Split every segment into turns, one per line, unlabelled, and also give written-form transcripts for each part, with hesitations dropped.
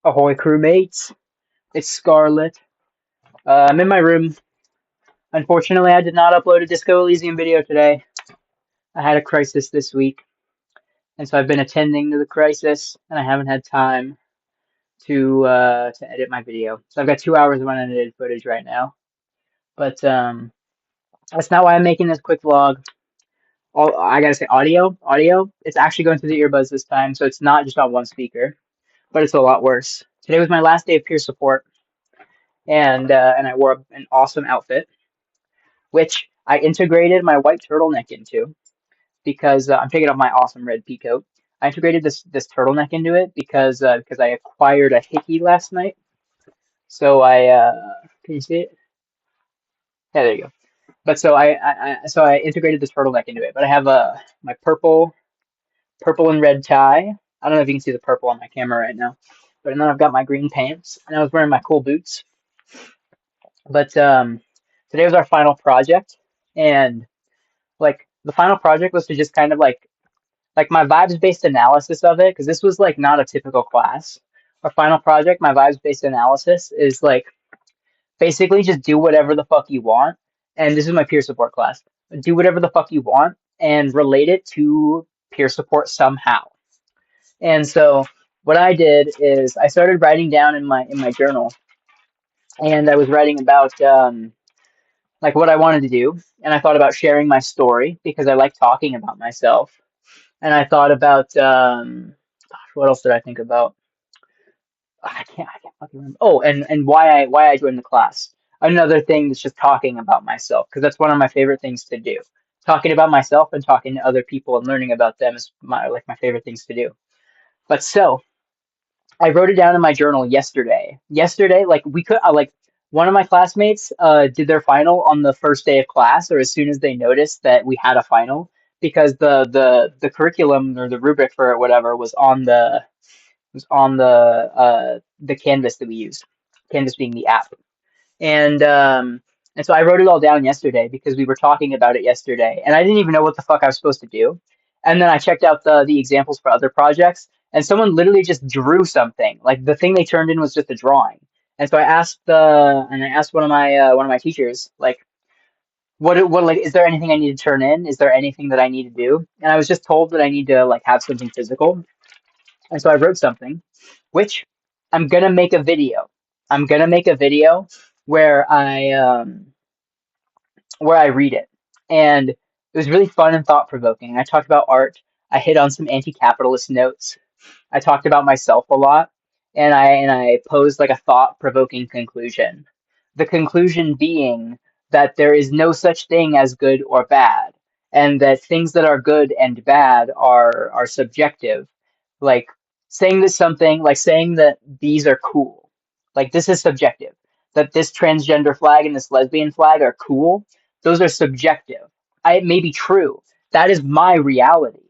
Ahoy, crewmates! It's Scarlet. I'm in my room. Unfortunately, I did not upload a Disco Elysium video today. I had a crisis this week, and so I've been attending to the crisis, and I haven't had time to edit my video. So I've got 2 hours of unedited footage right now. But that's not why I'm making this quick vlog. I gotta say, audio. It's actually going through the earbuds this time, so it's not just on one speaker, but it's a lot worse. Today was my last day of peer support, and I wore an awesome outfit, which I integrated my white turtleneck into because I'm taking off my awesome red pea coat. I integrated this turtleneck into it because I acquired a hickey last night. So I can you see it? Yeah, there you go. But so I integrated this turtleneck into it. But I have my purple and red tie. I don't know if you can see the purple on my camera right now. But then I've got my green pants and I was wearing my cool boots. But today was our final project, and like the final project was to just kind of like my vibes based analysis of it, because this was like not a typical class. Our final project, my vibes based analysis, is like basically just do whatever the fuck you want. And this is my peer support class. Do whatever the fuck you want and relate it to peer support somehow. And so what I did is I started writing down in my journal, and I was writing about like what I wanted to do, and I thought about sharing my story because I like talking about myself. And I thought about gosh, what else did I think about? I can't fucking remember. Oh, and why I joined the class. Another thing is just talking about myself because that's one of my favorite things to do. Talking about myself and talking to other people and learning about them is my favorite things to do. But so I wrote it down in my journal yesterday. Yesterday, like we could like one of my classmates did their final on the first day of class, or as soon as they noticed that we had a final, because the curriculum or the rubric for it, whatever, was on the Canvas that we used. Canvas being the app, and um and so I wrote it all down yesterday because we were talking about it yesterday, and I didn't even know what the fuck I was supposed to do. And then I checked out the examples for other projects, and someone literally just drew something. Like the thing they turned in was just a drawing. And so I asked one of my teachers, like, what like is there anything I need to turn in? Is there anything that I need to do? And I was just told that I need to like have something physical. And so I wrote something, which I'm gonna make a video. I'm gonna make a video where I read it, and it was really fun and thought provoking. I talked about art. I hit on some anti-capitalist notes. I talked about myself a lot, and I posed like a thought provoking conclusion. The conclusion being that there is no such thing as good or bad, and that things that are good and bad are subjective. Like saying that these are cool. Like this is subjective. That this transgender flag and this lesbian flag are cool. Those are subjective. It may be true. That is my reality.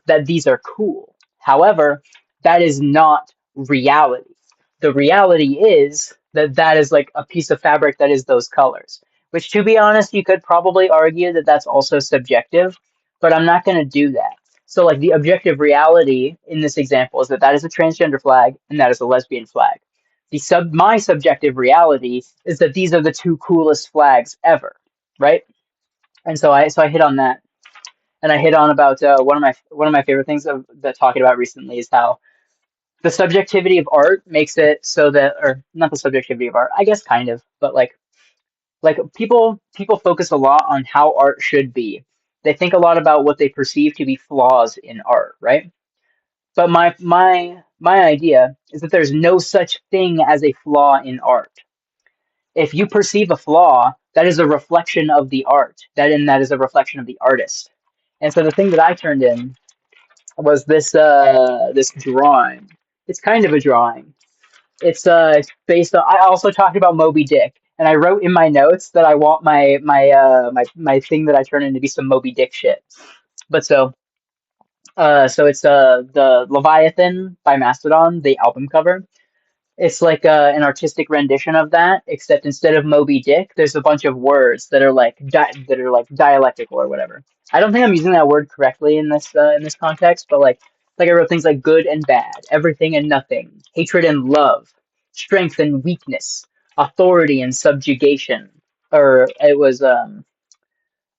That these are cool. However, that is not reality. The reality is that that is like a piece of fabric that is those colors. Which, to be honest, you could probably argue that that's also subjective, but I'm not going to do that. So, like, the objective reality in this example is that that is a transgender flag and that is a lesbian flag. My subjective reality is that these are the two coolest flags ever, right? And so I hit on that, and I hit on about one of my favorite things that talking about recently is how the subjectivity of art makes it so that, or not the subjectivity of art, I guess kind of, but like people focus a lot on how art should be. They think a lot about what they perceive to be flaws in art, right? But my idea is that there's no such thing as a flaw in art. If you perceive a flaw, that is a reflection of the art. That is a reflection of the artist. And so the thing that I turned in was this drawing. It's kind of a drawing. It's based on. I also talked about Moby Dick, and I wrote in my notes that I want my thing that I turn in to be some Moby Dick shit. But so it's the Leviathan by Mastodon, the album cover. It's like an artistic rendition of that, except instead of Moby Dick, there's a bunch of words that are like dialectical or whatever. I don't think I'm using that word correctly in this context, but like Like I wrote things like good and bad, everything and nothing, hatred and love, strength and weakness, authority and subjugation, or it was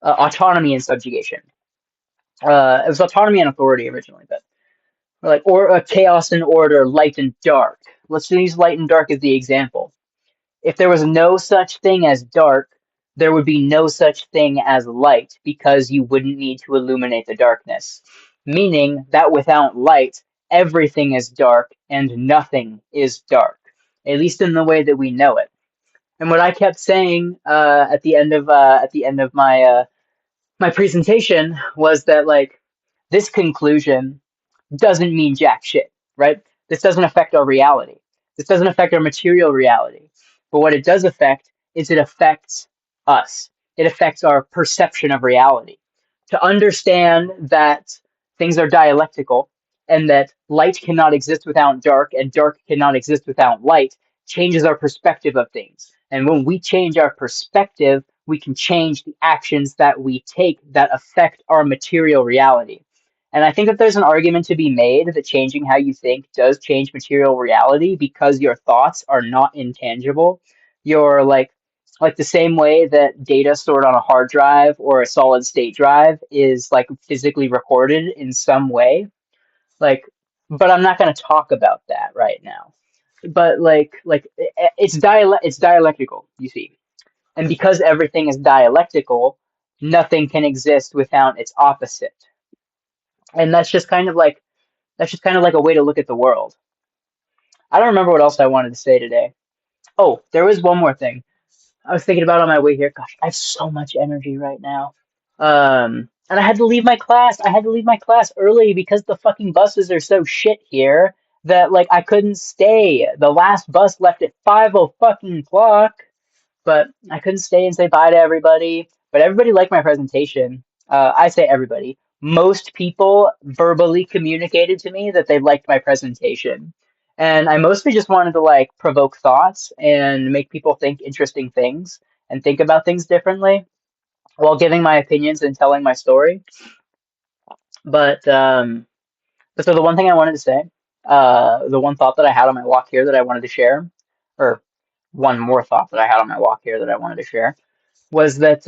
autonomy and subjugation. It was autonomy and authority originally, but or chaos and order, light and dark. Let's use light and dark as the example. If there was no such thing as dark, there would be no such thing as light because you wouldn't need to illuminate the darkness. Meaning that without light, everything is dark and nothing is dark, at least in the way that we know it. And what I kept saying at the end of my presentation was that like this conclusion doesn't mean jack shit, right? This doesn't affect our reality. This doesn't affect our material reality. But what it does affect is it affects us. It affects our perception of reality. To understand that things are dialectical and that light cannot exist without dark and dark cannot exist without light changes our perspective of things. And when we change our perspective, we can change the actions that we take that affect our material reality. And I think that there's an argument to be made that changing how you think does change material reality because your thoughts are not intangible. You're like the same way that data stored on a hard drive or a solid state drive is like physically recorded in some way. Like, but I'm not going to talk about that right now. But it's dialectical, you see. And because everything is dialectical, nothing can exist without its opposite. And that's just kind of like a way to look at the world. I don't remember what else I wanted to say today. Oh, there was one more thing I was thinking about on my way here. Gosh, I have so much energy right now. And I had to leave my class. I had to leave my class early because the fucking buses are so shit here that like I couldn't stay. The last bus left at 5 fucking o'clock, but I couldn't stay and say bye to everybody. But everybody liked my presentation. I say everybody. Most people verbally communicated to me that they liked my presentation. And I mostly just wanted to like provoke thoughts and make people think interesting things and think about things differently while giving my opinions and telling my story. But so the one thing I wanted to say, the one thought that I had on my walk here that I wanted to share, or one more thought that I had on my walk here that I wanted to share, was that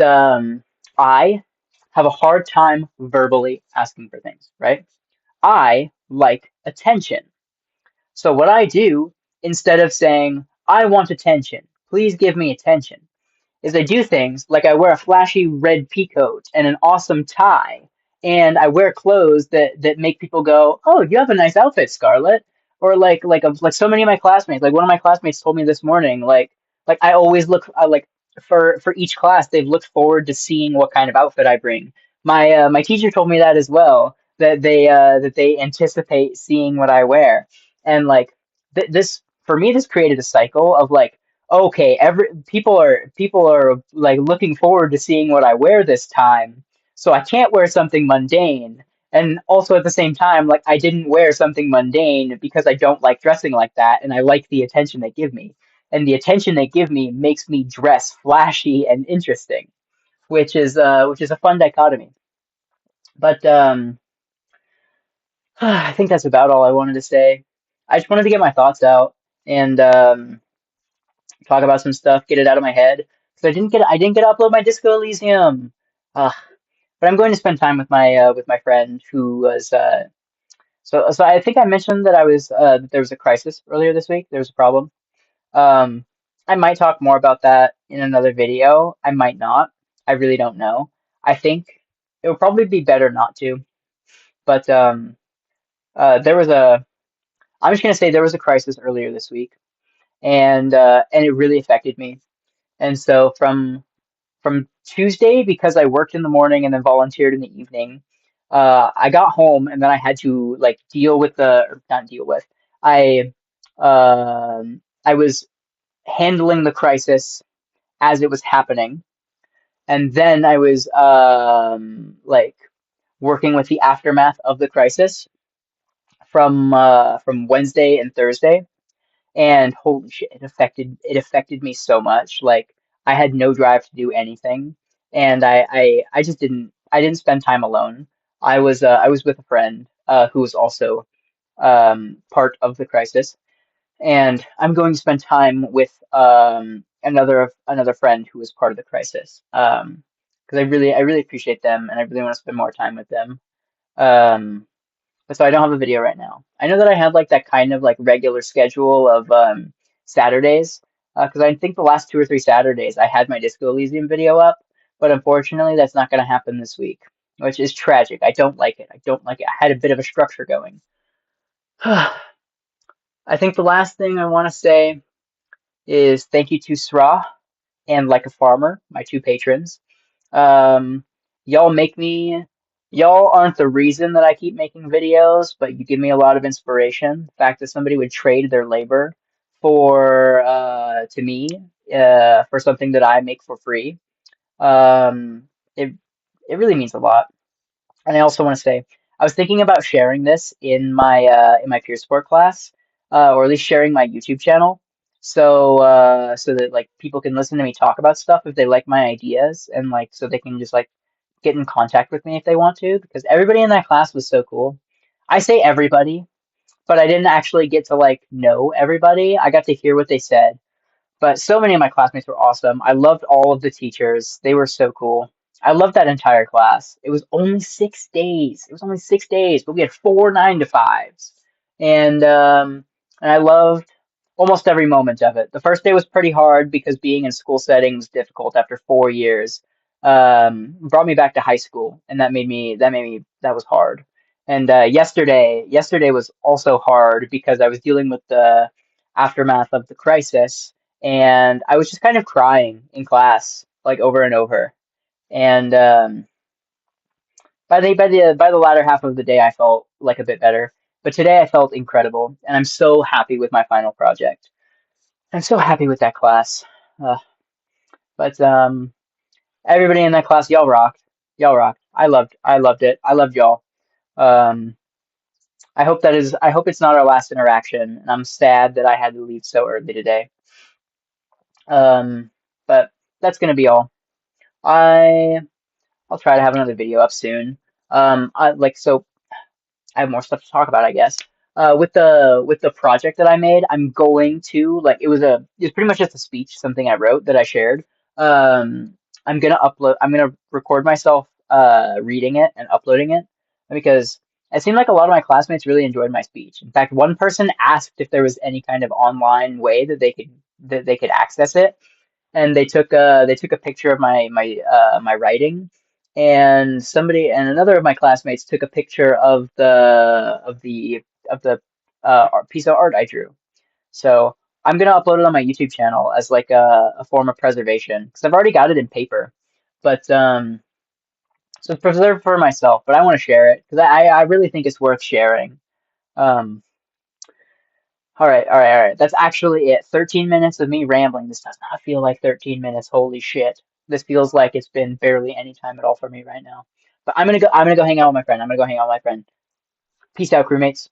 I have a hard time verbally asking for things, right? I like attention. So what I do, instead of saying, I want attention, please give me attention, is I do things like I wear a flashy red peacoat and an awesome tie, and I wear clothes that make people go, "Oh, you have a nice outfit, Scarlett." Or like so many of my classmates, like one of my classmates told me this morning, like I always look like for each class, they've looked forward to seeing what kind of outfit I bring. My teacher told me that as well, that they anticipate seeing what I wear, and like this for me, this created a cycle of like okay, every people are like looking forward to seeing what I wear this time, so I can't wear something mundane. And also at the same time, like I didn't wear something mundane because I don't like dressing like that, and I like the attention they give me. And the attention they give me makes me dress flashy and interesting, which is a fun dichotomy. But I think that's about all I wanted to say. I just wanted to get my thoughts out and talk about some stuff, get it out of my head. Because I didn't get to upload my Disco Elysium. Uh, but I'm going to spend time with my friend who was so I think I mentioned that I was that there was a crisis earlier this week. There was a problem. Um, I might talk more about that in another video. I might not. I really don't know. I think it would probably be better not to. But there was a. I'm just gonna say there was a crisis earlier this week, and it really affected me. And so from Tuesday, because I worked in the morning and then volunteered in the evening, I got home and then I had to like deal with or not deal with. I I was handling the crisis as it was happening, and then I was like working with the aftermath of the crisis from Wednesday and Thursday. And holy shit, it affected me so much. Like I had no drive to do anything, and I just didn't spend time alone. I was with a friend, who is also part of the crisis, and I'm going to spend time with another friend who is part of the crisis. Because I really appreciate them, and I really want to spend more time with them. Um, but so I don't have a video right now. I know that I had like that kind of like regular schedule of Saturdays, because I think the last 2 or 3 Saturdays I had my Disco Elysium video up, but unfortunately that's not going to happen this week, which is tragic. I don't like it. I don't like it. I had a bit of a structure going. I think the last thing I want to say is thank you to Sra and Like a Farmer, my two patrons. Um, y'all make me, y'all aren't the reason that I keep making videos, but you give me a lot of inspiration. The fact that somebody would trade their labor for, to me, for something that I make for free, it really means a lot. And I also want to say, I was thinking about sharing this in my peer support class, or at least sharing my YouTube channel, so that like people can listen to me talk about stuff if they like my ideas, and like so they can just like get in contact with me if they want to, because everybody in that class was so cool. I say everybody, but I didn't actually get to like know everybody. I got to hear what they said, but so many of my classmates were awesome. I loved all of the teachers. They were so cool. I loved that entire class. It was only 6 days. It was only 6 days, but we had four 9 to 5s. And I loved almost every moment of it. The first day was pretty hard because being in school setting was difficult after 4 years. Brought me back to high school, and that was hard. And yesterday was also hard because I was dealing with the aftermath of the crisis, and I was just kind of crying in class, like over and over. And by the latter half of the day, I felt like a bit better. But today, I felt incredible, and I'm so happy with my final project. I'm so happy with that class. Uh, but everybody in that class, y'all rocked. Y'all rocked. I loved it. I loved y'all. Um, I hope it's not our last interaction, and I'm sad that I had to leave so early today. But that's gonna be all. I I'll try to have another video up soon. So I have more stuff to talk about, I guess. With the project that I made, I'm going to like it was pretty much just a speech, something I wrote that I shared. I'm gonna record myself reading it and uploading it because it seemed like a lot of my classmates really enjoyed my speech. In fact, one person asked if there was any kind of online way that they could access it, and they took a picture of my writing, and another of my classmates took a picture of the piece of art I drew. So I'm gonna upload it on my YouTube channel as like a form of preservation because I've already got it in paper, but so it's preserved for myself. But I want to share it because I really think it's worth sharing. Um, all right, all right, all right. That's actually it. 13 minutes of me rambling. This does not feel like 13 minutes. Holy shit. This feels like it's been barely any time at all for me right now. But I'm gonna go hang out with my friend. I'm gonna go hang out with my friend. Peace out, crewmates.